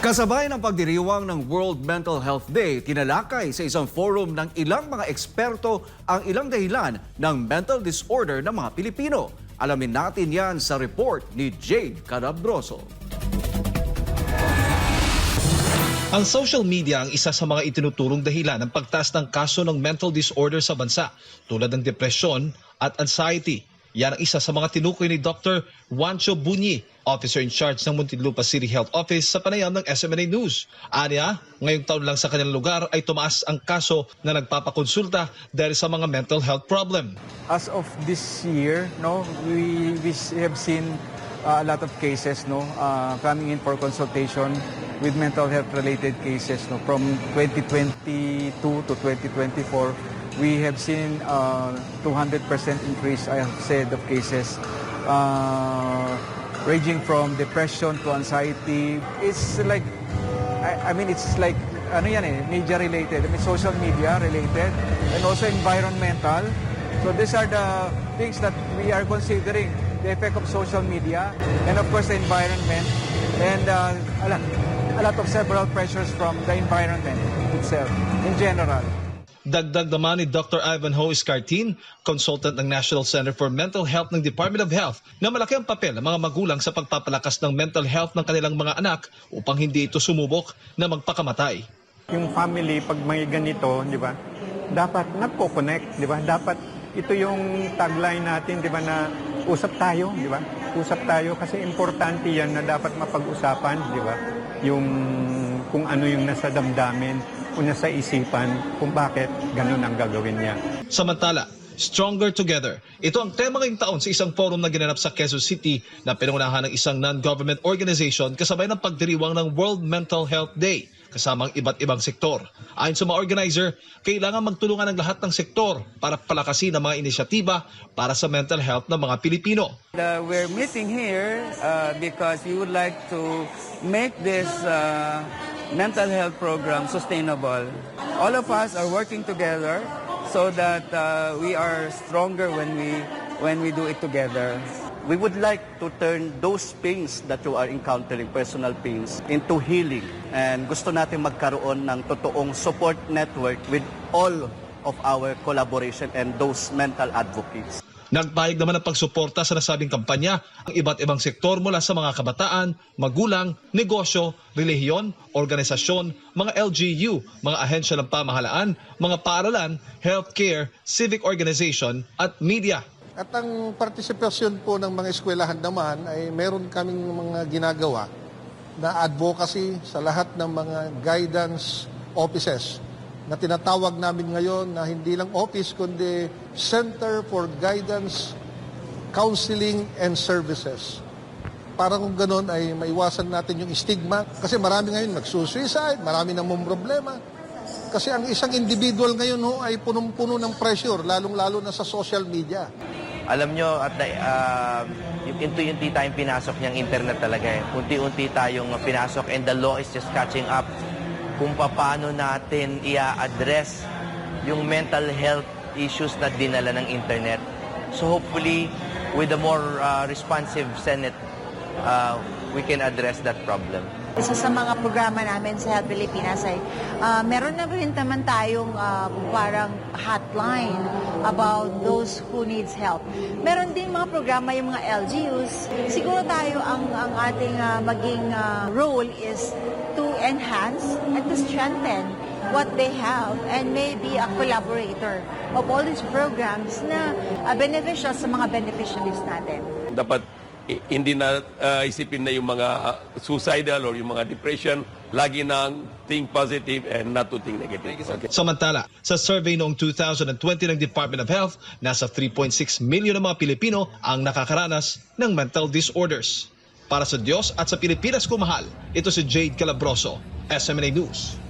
Kasabay ng pagdiriwang ng World Mental Health Day, tinalakay sa isang forum ng ilang mga eksperto ang ilang dahilan ng mental disorder ng mga Pilipino. Alamin natin yan sa report ni Jade Calabroso. Ang social media ang isa sa mga itinuturong dahilan ng pagtaas ng kaso ng mental disorder sa bansa, tulad ng depresyon at anxiety. Yan ang isa sa mga tinukoy ni Dr. Juancho Bunyi, officer in charge ng Muntinlupa City Health Office sa panayam ng SMNA News. Aniya, ngayong taon lang sa kanilang lugar ay tumaas ang kaso na nagpapakonsulta dahil sa mga mental health problem. As of this year, we have seen a lot of cases coming in for consultation with mental health related cases from 2022 to 2024. We have seen 200% increase, I have said, of cases ranging from depression to anxiety. It's like, it's like, media related, social media related, and also environmental. So these are the things that we are considering, the effect of social media, and of course the environment, and a lot of several pressures from the environment itself in general. Dagdag naman ni Dr. Ivanhoe Escartin, consultant ng National Center for Mental Health ng Department of Health, na malaki ang papel ng mga magulang sa pagpapalakas ng mental health ng kanilang mga anak upang hindi ito sumubok na magpakamatay. Yung family, pag may ganito, di ba, dapat nagko-connect, di ba? Dapat ito yung tagline natin, di ba, na usap tayo, di ba? Usap tayo kasi importante yan na dapat mapag-usapan, di ba? Yung kung ano yung nasa damdamin, kung nasa isipan, kung bakit ganun ang gagawin niya. Samantala, Stronger Together. Ito ang tema ngayong taon sa isang forum na ginanap sa Quezon City na pinangunahan ng isang non-government organization kasabay ng pagdiriwang ng World Mental Health Day kasama ang iba't ibang sektor. Ayon sa mga organizer, kailangan magtulungan ng lahat ng sektor para palakasin ang mga inisyatiba para sa mental health ng mga Pilipino. We're meeting here because we would like to make this mental health program sustainable. All of us are working together so that we are stronger when we do it together. We would like to turn those pains that you are encountering, personal pains, into healing. And gusto natin magkaroon ng totoong support network with all of our collaboration and those mental advocates. Nagpahig naman ng pagsuporta sa nasabing kampanya ang iba't ibang sektor mula sa mga kabataan, magulang, negosyo, relihiyon, organisasyon, mga LGU, mga ahensya ng pamahalaan, mga paaralan, healthcare, civic organization at media. At ang partisipasyon po ng mga eskwelahan naman ay meron kaming mga ginagawa na advocacy sa lahat ng mga guidance offices na tinatawag namin ngayon na hindi lang office kundi Center for Guidance, Counseling and Services. Para kung ganun ay maiwasan natin yung stigma kasi marami ngayon nagsusuicide, marami namang problema. Kasi ang isang individual ngayon ay punong-puno ng pressure, lalong-lalo na sa social media. Alam nyo, at unti-unti tayong pinasok niyang internet talaga eh. Unti-unti tayong pinasok and the law is just catching up kung paano natin i-address yung mental health issues na dinala ng internet. So hopefully, with a more responsive Senate, we can address that problem. Isa sa mga programa namin sa Health Pilipinas ay meron na rin naman tayong parang hotline about those who needs help. Meron din mga programa yung mga LGUs. Siguro tayo ang ating maging role is to enhance and to strengthen what they have and maybe a collaborator of all these programs na beneficial sa mga beneficiaries natin. Dapat hindi na isipin na yung mga suicidal or yung mga depression, lagi nang think positive and not to think negative. Okay. Samantala, sa survey noong 2020 ng Department of Health, nasa 3.6 million ng mga Pilipino ang nakakaranas ng mental disorders. Para sa Diyos at sa Pilipinas kumahal, ito si Jade Calabroso, SMNA News.